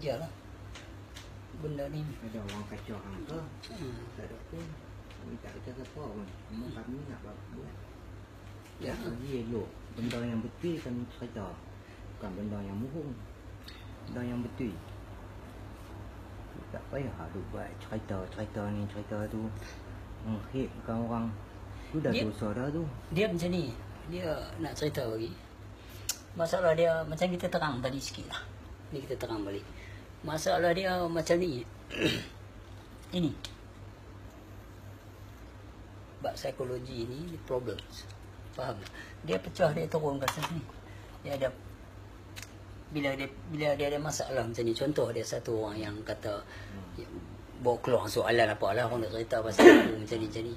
Iyalah. Benda ni ada orang kacau hang ke. Tak ada pun. Kami tak kata apa pun. Cuma kami nak buat. ya. Jadi elok. Benda yang betul kami cerita. Bukan benda yang bohong. Benda yang betul. Tak payah duk buat cerita ni cerita tu. Menghibkan orang. Tu dah dosa dah tu. Dia macam ni. Dia nak cerita lagi. Masalah dia macam kita terang tadi sikit lah. Ni kita terang balik. Masalah dia macam ni. Ini. Bab psikologi ni problems. Faham tak? Dia pecah, dia turun kat sini. Dia ada bila dia ada masalah macam ni, contoh dia satu orang yang kata bawa keluar soalan apa lah, orang nak cerita pasal aku macam ni.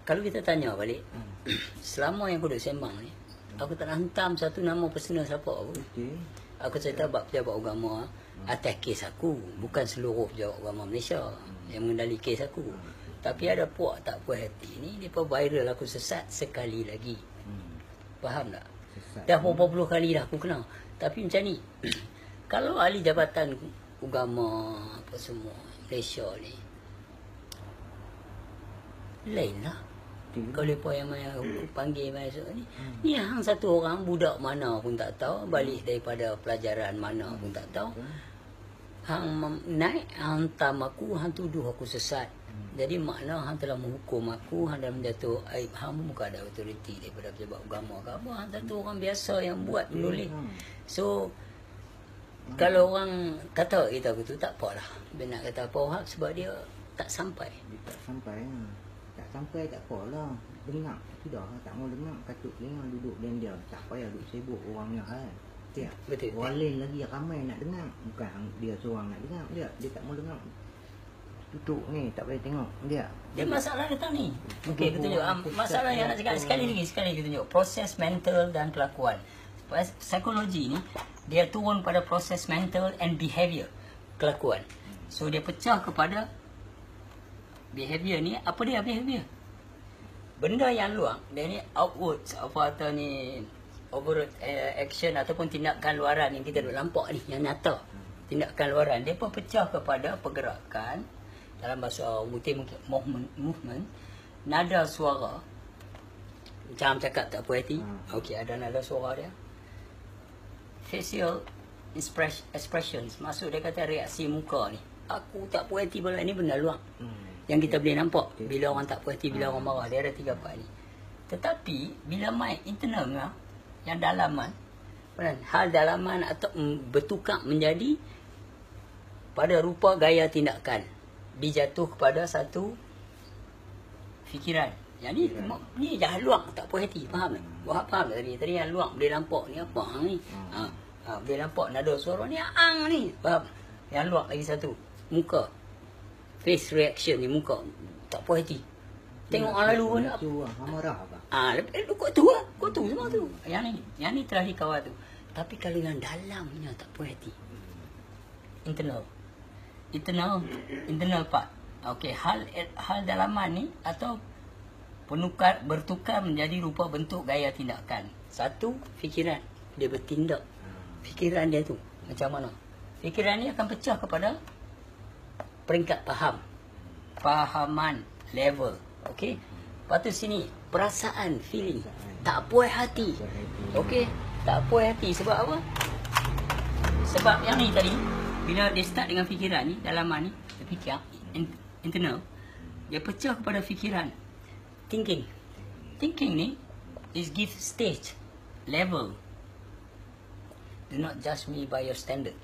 Kalau kita tanya balik, selama yang aku duduk sembang ni, aku tak nak hentam satu nama personal siapa pun. Aku cerita bab pejabat agama atas kes aku, bukan seluruh pejabat agama Malaysia yang mengendali kes aku. Tapi ada puak tak puas hati ni, dia viral aku sesat sekali lagi. Faham tak? Dah berapa puluh kali dah aku kenal. Tapi macam ni, kalau ahli jabatan agama apa semua Malaysia ni, lain lah. Kalau mereka yang panggil masuk ni, ni hang satu orang budak mana pun tak tahu, balik daripada pelajaran mana pun tak tahu. Hang naik, hang tam aku, hang tuduh aku sesat. Jadi makna hang telah menghukum aku, hang dah menjatuh aib. Hang pun bukan ada autoriti daripada pejabat agama ke apa. Hang satu orang biasa yang buat menulis. So kalau orang kata kita begitu, tak apalah. Dia nak kata apa hak sebab dia tak sampai. Dia tak sampai. Tak sampai tak apalah. Dengar. Sudah tak mau dengar. Katuk dengar duduk dia. Tak payah duduk sibuk orangnya kan. Ya. Betul. Orang lain lagi ramai nak dengar. Bukan dia seorang nak dengar. Dia tak mau dengar. Tutup ni, tak boleh tengok dia. Dia masalah datang ni. Okey, kita tunjuk. Masalah yang nak cakap sekali lagi kita tunjuk. Proses mental dan kelakuan. Psikologi ni, dia turun pada proses mental and behavior. Kelakuan. So, dia pecah kepada behavior ni. Apa dia behavior? Benda yang luar. Dia ni outwards. Apa atau ni overt action ataupun tindakan luaran yang kita dah nampak ni. Yang nyata. Tindakan luaran. Dia pun pecah kepada pergerakan. Dalam bahasa movement, nada suara. Macam cakap tak puas hati. Okey, ada nada suara dia. Facial expressions. Maksud dia kata reaksi muka ni. Aku tak puas hati pula, ni benda luar. Yang kita boleh nampak. Bila orang tak puas hati, bila orang marah. Dia ada 3 part ni. Tetapi, bila main internal yang dalaman, hal dalaman atau bertukar menjadi pada rupa gaya tindakan. Dijatuh kepada satu fikiran. Yang ni dah luang tak puas hati, faham tak? Buat faham tak tadi? Tadi yang luang boleh nampak ni apa hang ni. Boleh nampak nada suara ni ang ni. Faham? Yang luang lagi satu, muka. Face reaction ni muka. Tak puas hati. Tengok orang lalu pun tu marah apa? Lepas kau tu semua tu. Yang ni telah dikawal tu. Tapi kalau yang dalamnya tak puas hati. Internal part. Okey, hal dalaman ni atau bertukar menjadi rupa bentuk gaya tindakan. Satu, fikiran. Dia bertindak. Fikiran dia tu macam mana? Fikiran ni akan pecah kepada peringkat fahaman level. Okey. Lepas tu sini perasaan, feeling. Tak puas hati. Okey, tak puas hati sebab apa? Sebab yang ni tadi, bila dia start dengan fikiran ni, dalaman ni, dia fikir, internal, dia pecah kepada fikiran. Thinking ni is give stage, level. Do not judge me by your standard.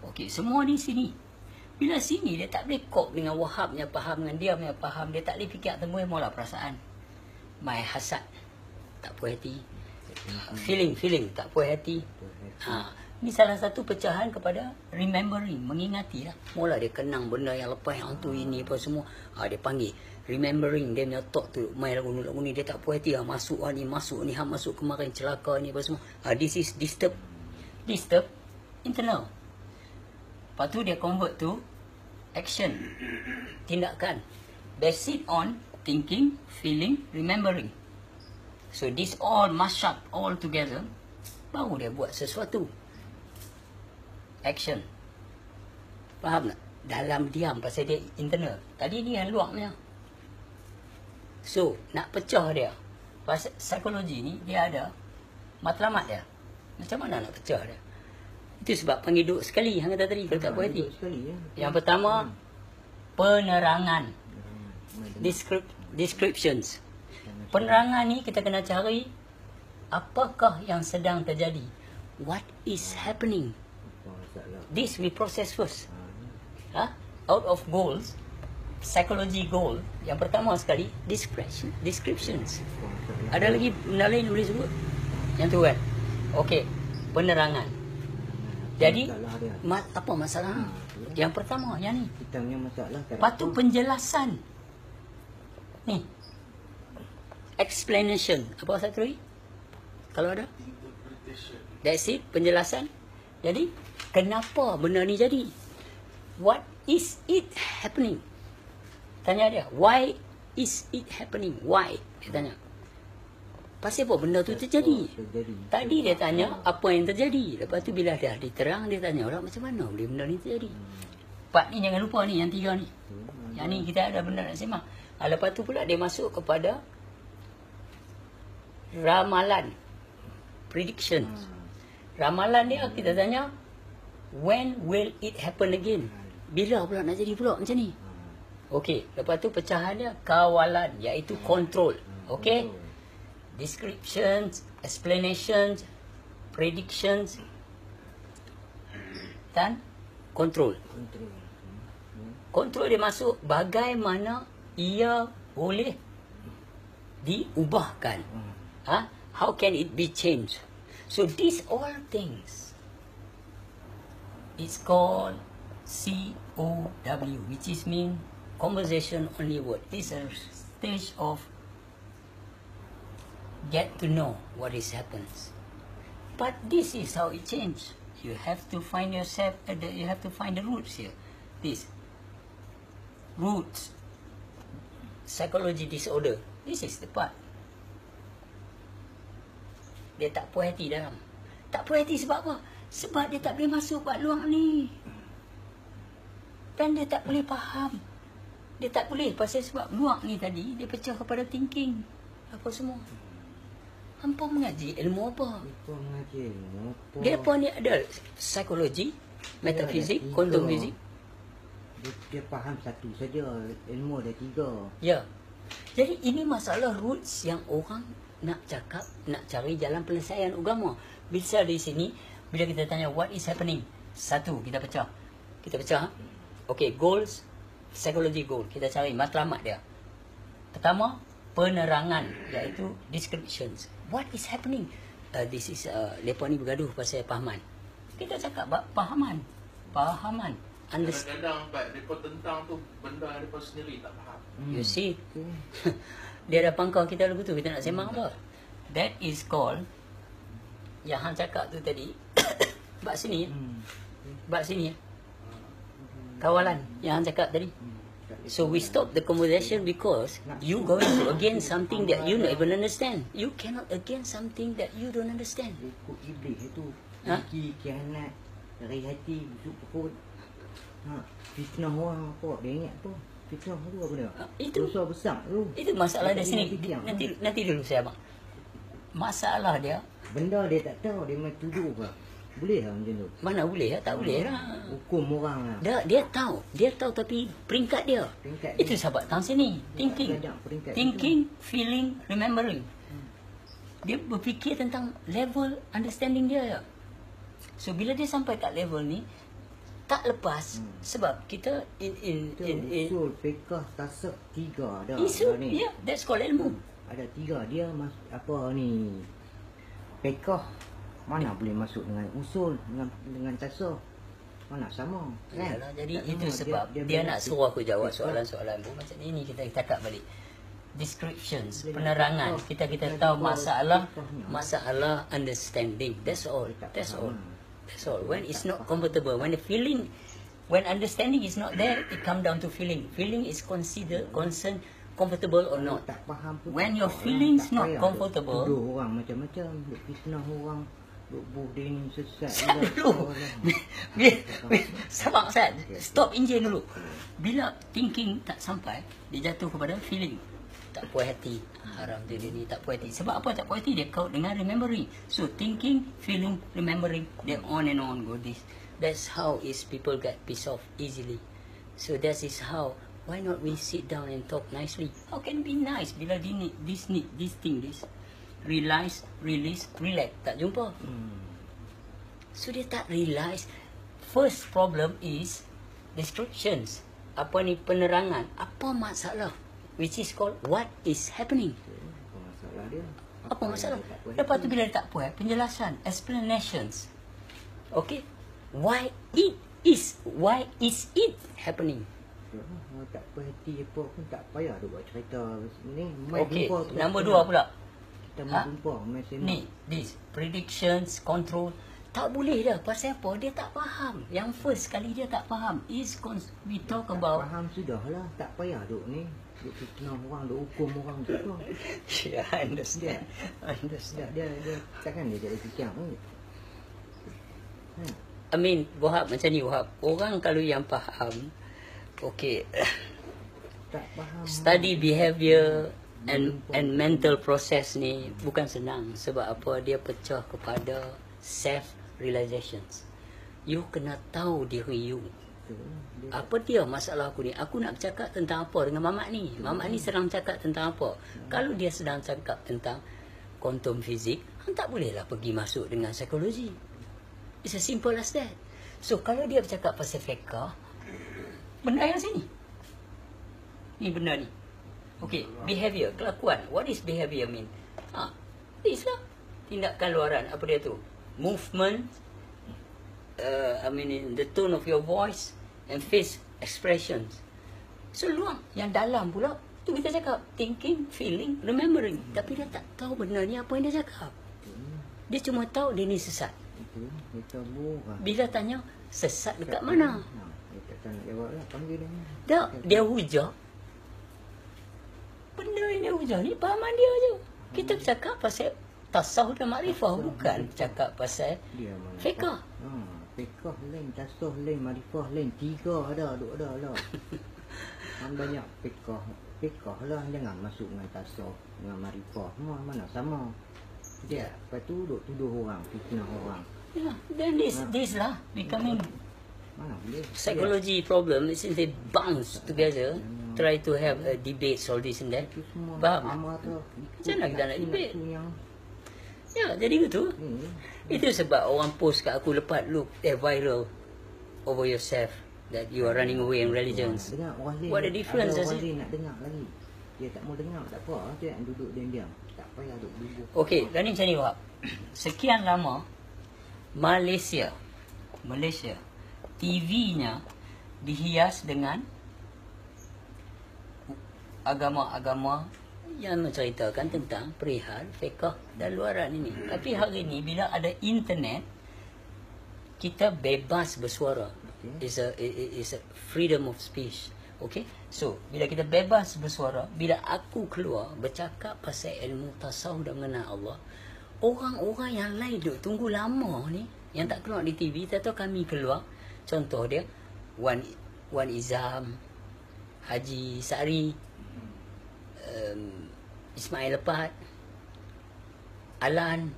Okey, semua di sini. Bila sini, dia tak boleh cope dengan Wahab punya faham, dengan dia punya faham. Dia tak boleh fikir temu mula perasaan. My hasad, tak puas hati. Feeling, tak puas hati. Ni salah satu pecahan kepada remembering, mengingati lah. Mula dia kenang benda yang lepas yang tu ini apa semua. Dia panggil remembering, dia punya thought tu main lagu ni dia tak puas hati. Masuk ni, masuk kemarin celaka ni apa semua. This is disturb internal. Lepas tu dia convert to action, tindakan. Based on thinking, feeling, remembering. So this all mashed up all together baru dia buat sesuatu. Action. Faham tak? Dalam diam, pasal dia internal. Tadi ni yang luar punya. So, nak pecah dia. Pasal psikologi ni, dia ada matlamat dia. Macam mana nak pecah dia? Itu sebab panggil duduk sekali, hang kata tadi, kalau tak puas hati. Yang pertama, penerangan. Descriptions. Penerangan ni kita kena cari apakah yang sedang terjadi. What is happening? This we process first. Out of goals, psychology goal, yang pertama sekali, descriptions. Ada lagi benda lain boleh sebut? Yang tu kan? Okey, penerangan. Jadi, apa masalah? Yang pertama, yang ni. Kita punya masalah. Lepas tu penjelasan. Ni. Explanation. Apa satu lagi? Kalau ada? That's it, penjelasan. Jadi, kenapa benda ni jadi? What is it happening? Tanya dia, why is it happening? Why? Dia tanya. Pasal apa benda tu terjadi? Tadi dia tanya apa yang terjadi. Lepas tu bila dah diterang, dia tanya orang macam mana boleh benda ni terjadi. Part ni jangan lupa ni, yang 3 ni. Yang ni kita ada benda nak semak. Lepas tu pula dia masuk kepada ramalan. Predictions. Ramalan dia kita tanya, when will it happen again? Bila pula nak jadi pula macam ni? Okey, lepas tu pecahan dia kawalan, iaitu control. Okey? Descriptions, explanations, predictions dan control. Control dia masuk bagaimana ia boleh diubahkan. How can it be changed? So these all things it's called COW, which is mean conversation only word. This is a stage of get to know what is happens. But this is how it changes. You have to find yourself, you have to find the roots here. This. Roots. Psychology disorder. This is the part. Dia tak puas hati dalam. Tak puas hati sebab apa? Sebab dia tak boleh masuk part luar ni. Dan dia tak boleh faham. Dia tak boleh pasal sebab luar ni tadi, dia pecah kepada thinking. Apa semua. Hampa mengaji ilmu apa? Hampa mengaji ilmu apa? Dia ni ada psikologi, metafizik, kuantum fizik. Dia faham satu saja, ilmu ada 3. Ya. Jadi ini masalah roots yang orang nak cakap, nak cari jalan penyelesaian agama. Bisa di sini, bila kita tanya what is happening, satu, kita pecah. Kita pecah. Okay, goals, psychology goal. Kita cari matlamat dia. Pertama, penerangan, iaitu descriptions. What is happening? This is, mereka ni bergaduh pasal pahaman. Kita cakap pahaman. Pahaman. Kadang-kadang mereka tentang tu benda mereka sendiri tak faham. You see? Dia ada pangkal kita lagu tu, kita nak sembang apa? That is called, yang hang cakap tu tadi, bab sini. Bab sini. Kawalan, yang hang cakap tadi. So we stop the conversation because you going to against something that you not even understand. You cannot against something that you don't understand. Ikut iblis itu. Iki, kianat, dari hati, busuk perut. Fitnah orang apa? Dia ingat tu. Fitnah tu apa dia? Itu dosa besar tu. Itu masalah dia sini. Nanti dulu saya abang. Masalah dia. Benda dia tak tahu, dia main tuduh ke? Boleh lah macam tu? Mana boleh lah, tak boleh lah. Hukum orang lah. Dia tahu tapi peringkat dia. Itu sahabat tang sini. Thinking, feeling, remembering. Dia berfikir tentang level understanding dia. So bila dia sampai kat level ni, tak lepas sebab kita usul fiqh tasawuf 3 dah. Isu, ya, that's called ilmu. Ada 3 dia apa ni? Fiqh mana boleh masuk dengan usul dengan tasawuf? Mana sama kan? Yalah, jadi itu sebab dia nak suruh aku jawab soalan-soalan pun macam ni kita cakap balik. Descriptions, penerangan. Kita tahu masalah understanding. That's all. That's all. When it's not comfortable, when the feeling, when understanding is not there, it come down to feeling. Feeling is concerned comfortable or not. When your feelings not comfortable, tuduh orang macam-macam, fitnah orang, Duk dia ni sesat Dulu. Sabar Ustaz. Stop enjin dulu. Bila thinking tak sampai, dia jatuh kepada feeling. Tak puas hati. Haram dia ni tak puas hati. Sebab apa tak puas hati? Dia kaut dengan remembering. So thinking, feeling, remembering. Then on and on go this. That's how is people get pissed off easily. So that is how. Why not we sit down and talk nicely? How can be nice bila this thing. Realize, release, relax. Tak jumpa. So dia tak realize. First problem is descriptions. Apa ni penerangan. Apa masalah? Which is called what is happening. Apa masalah dia? Apa masalah? dia tak puas Lepas tu hati? bila dia tak puas, penjelasan, explanations. Okay? Why is it happening? Kalau tak puas hati apa pun tak payah duk buat cerita ni. Mai Okay, jumpa tu nombor senang. 2 pula. Kita mai jumpa mai sembang. Ni, this predictions, control. Tak boleh dah. Pasal apa? Dia tak faham. Yang first kali dia tak faham. We talk Tak about... faham sudahlah, tak payah duk ni. Duk fitnah orang, duk hukum orang gitu. Yeah, I understand. I understand. Dia takkan dia jadi fikir pun. I mean, Wahab macam ni Wahab. Orang kalau yang faham, okay, Tak faham. study behaviour and mental process ni bukan senang. Sebab apa? Dia pecah kepada self-realizations. You kena tahu diri you. Apa dia masalah aku ni? Aku nak bercakap tentang apa dengan Mamat ni? Mamat ni sedang cakap tentang apa? Kalau dia sedang cakap tentang kuantum fizik, hang tak bolehlah pergi masuk dengan psikologi. It's as simple as that. So kalau dia bercakap pasal fiqh, benda yang sini. Ni benda ni. Okay, behavior, kelakuan. What is behavior mean? This lah. Tindakan luaran. Apa dia tu? Movement, I mean in the tone of your voice and face expressions. So luang. Yang dalam pula, tu kita cakap thinking, feeling, remembering. Tapi dia tak tahu benda ni apa yang dia cakap. Dia cuma tahu dia ni sesat. Itu kita murah. Bila tanya, sesat dekat mana? Dia tak nak jawab lah, panggil dia. Tak, dia hujah. Benda yang dia hujah ni pahaman dia je. Kita bercakap pasal tasawuf dan makrifah, bukan bercakap pasal Dia mana? fiqh. Fiqh lain, tasawuf lain, marifah lain. 3 ada, duk ada lah. Kan banyak fiqh. Fiqh lah, jangan masuk dengan tasawuf, dengan marifah. Semua mana sama. Dia, lepas tu duk tuduh orang, fitnah orang. Yeah, then this lah becoming Mana boleh? psychology problem. Since they bounce together, try to have a debate, all this and that. Itu semua Faham? amal tu. Macam mana kita nak debate? Yang Ya, jadi gitu. ni. Itu sebab orang post kat aku lepas look viral over yourself that you are running away in religions. Dengar orang lain. What the difference ada is orang it? lain nak dengar lagi. Dia tak mau dengar, tak apa. Dia yang duduk diam-diam. Tak payah duduk duduk. Okey, dan ni macam ni Wahab. Sekian lama Malaysia TV-nya dihias dengan agama-agama yang menceritakan tentang perihal fiqh dan luaran ini. Tapi hari ini bila ada internet, kita bebas bersuara. Is a freedom of speech. Okay? So, bila kita bebas bersuara, bila aku keluar bercakap pasal ilmu tasawuf dan mengenal Allah, orang-orang yang lain duk tunggu lama ni, yang tak keluar di TV, tahu kami keluar. Contoh dia, Wan Izam, Haji Sa'ri, Ismail Lepat, Alan.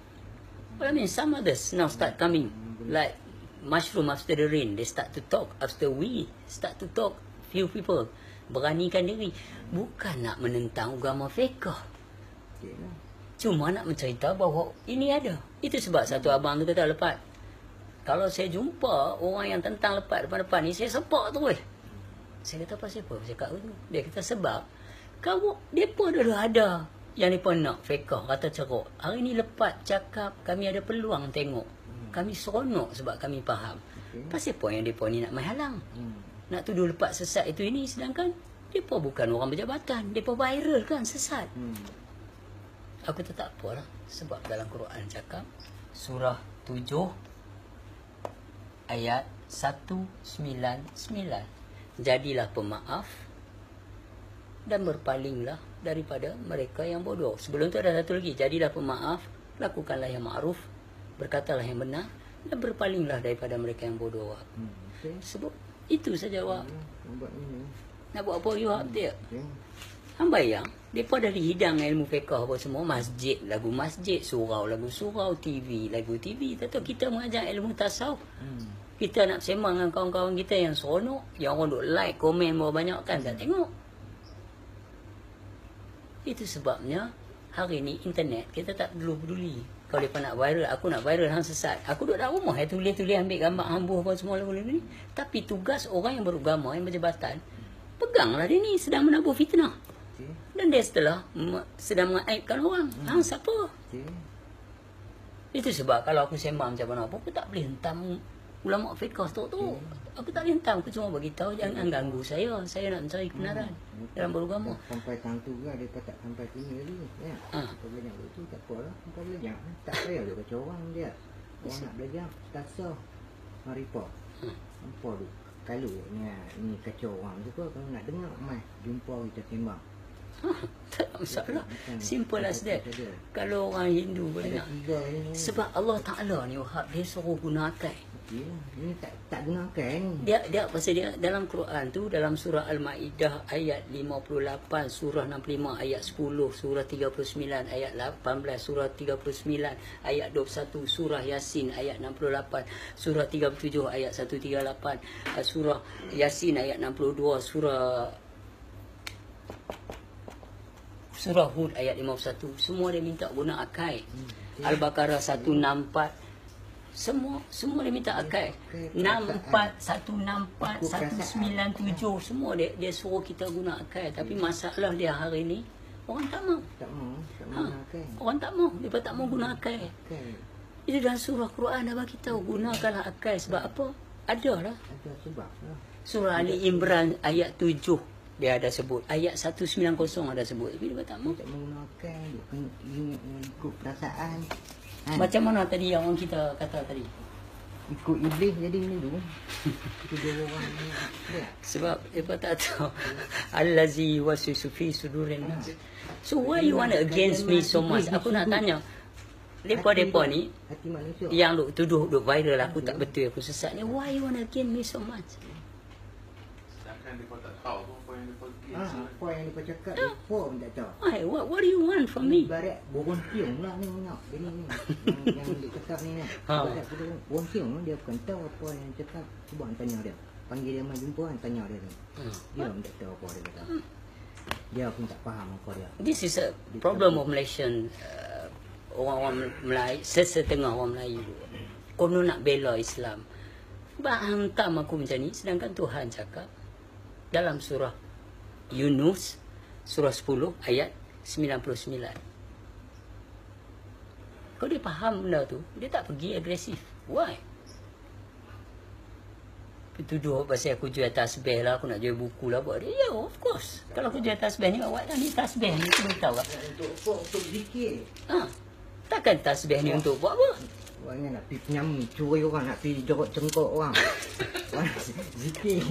Well, I mean, some others now start coming. Like mushroom after the rain. They start to talk. After we start to talk, few people beranikan diri. Bukan nak menentang agama fiqh. Okay lah. Cuma nak mencerita bahawa ini ada. Itu sebab satu abang tu kata, Lepat, kalau saya jumpa orang yang tentang Lepat depan-depan ni, saya sepak tu weh. Saya kata, apa siapa bercakap tu? Dia kata, sebab kamu, mereka dah ada yang mereka nak fiqh, kata ceruk. Hari ni Lepat cakap, kami ada peluang tengok. Kami seronok sebab kami faham. Pasal apa yang mereka ni nak menghalang? Nak tuduh Lepat sesat itu ini, sedangkan mereka bukan orang berjabatan. Mereka viral kan, sesat. Aku tak apalah. Sebab dalam Quran cakap, surah 7 ayat 199. Jadilah pemaaf dan berpalinglah daripada mereka yang bodoh. Sebelum tu ada satu lagi. Jadilah pemaaf, lakukanlah yang ma'ruf berkatalah yang benar dan berpalinglah daripada mereka yang bodoh. Okey. Sebab itu saja awak. Buat ini. Nak buat apa you dia? Okey. Hang bayang, mereka dari hidang ilmu fiqh apa semua, masjid, lagu masjid, surau, lagu surau, TV, lagu TV. Tentu kita mengajar ilmu tasawuf. Kita nak sembang dengan kawan-kawan kita yang seronok, yang orang duk like, komen berapa banyak kan, tak tengok. Itu sebabnya hari ni internet kita tak perlu peduli. Kalau mereka nak viral, aku nak viral hang sesat. Aku duduk dalam rumah, tulis-tulis ambil gambar hambuh apa semua lagu ni. Tapi tugas orang yang beragama, yang berjabatan, peganglah dia ni sedang menabur fitnah. Okey. Dan dia setelah sedang mengaibkan orang. Hang siapa? Okey. Itu sebab kalau aku sembang macam mana apa, aku tak boleh hentam ulama fiqh tu. Aku tak boleh hentam, aku cuma bagi tahu jangan ganggu saya. Saya nak mencari kebenaran dalam beragama. Sampai tang tu kan dia tak sampai sini lagi. Ya. Kau belajar tu tak apalah. Kau belajar. Tak payah dia baca orang dia. Orang nak belajar tasawuf marifah. Apa tu? Kalau ni kacau orang tu kalau nak dengar mai jumpa kita sembang. Tak ada masalah. Simple as that. Kalau orang Hindu boleh nak. Sebab Allah Ta'ala ni Wahab, dia suruh guna akal. Ini tak guna akal ni. Dia pasal dia dalam Quran tu, dalam surah Al-Ma'idah ayat 58, surah 65 ayat 10, surah 39 ayat 18, surah 39 ayat 21, surah Yasin ayat 68, surah 37 ayat 138, surah Yasin ayat 62, surah Hud ayat 51. Semua dia minta guna akal. Al-Baqarah 164. Semua dia minta akal. 64, 164, 197. Semua dia suruh kita guna akal. Tapi masalah dia hari ni, orang tak mau. Tak mau guna akal. Orang tak mau. Mereka tak mau guna akal. Itu dalam surah Quran dah bagi tahu, gunakanlah akal. Sebab apa? Ada lah. Ada sebab lah. Surah Ali Imran ayat 7. Dia ada sebut. Ayat 190 ada sebut. Tapi dia tak mau. Tak mau guna akal. Dia kena ikut perasaan. Macam mana tadi yang orang kita kata tadi? Ikut iblis jadi ni tu. Itu dia orang ni. Sebab mereka tak tahu. Allazi waswisu fi sudurin nas. So why you want against me so much? Aku nak tanya. Depa ni hati manusia yang duk tuduh duk viral aku tak betul, aku sesat ni. Why you want against me so much? Sedangkan mereka tak tahu apa yang mereka apa yang dia cakap dia pun tak tahu. Why? What do you want from me? Ibarat borontiung lah ni nak. Dia ni yang dia cakap ni. Ibarat borontiung dia bukan tahu apa yang dia cakap. Cuba tanya dia. Panggil dia mai jumpa tanya dia ni. Dia pun tak tahu apa dia kata. Dia pun tak faham apa dia. This is a problem of Malaysian orang-orang Melayu, sesetengah orang Melayu. Konon nak bela Islam. Hantam aku macam ni, sedangkan Tuhan cakap dalam surah Yunus surah 10 ayat 99. Kalau dia faham benda tu, dia tak pergi agresif. Why? Tuduh pasal aku jual tasbih lah, aku nak jual buku lah buat dia. Ya, of course. Kalau aku jual tasbih ni, awak dah ni tasbih ni, aku beritahu tak? Untuk zikir. Takkan tasbih ni untuk buat apa? Orangnya nak pergi penyamu, curi orang, nak pergi jorok cengkok orang. Zikir.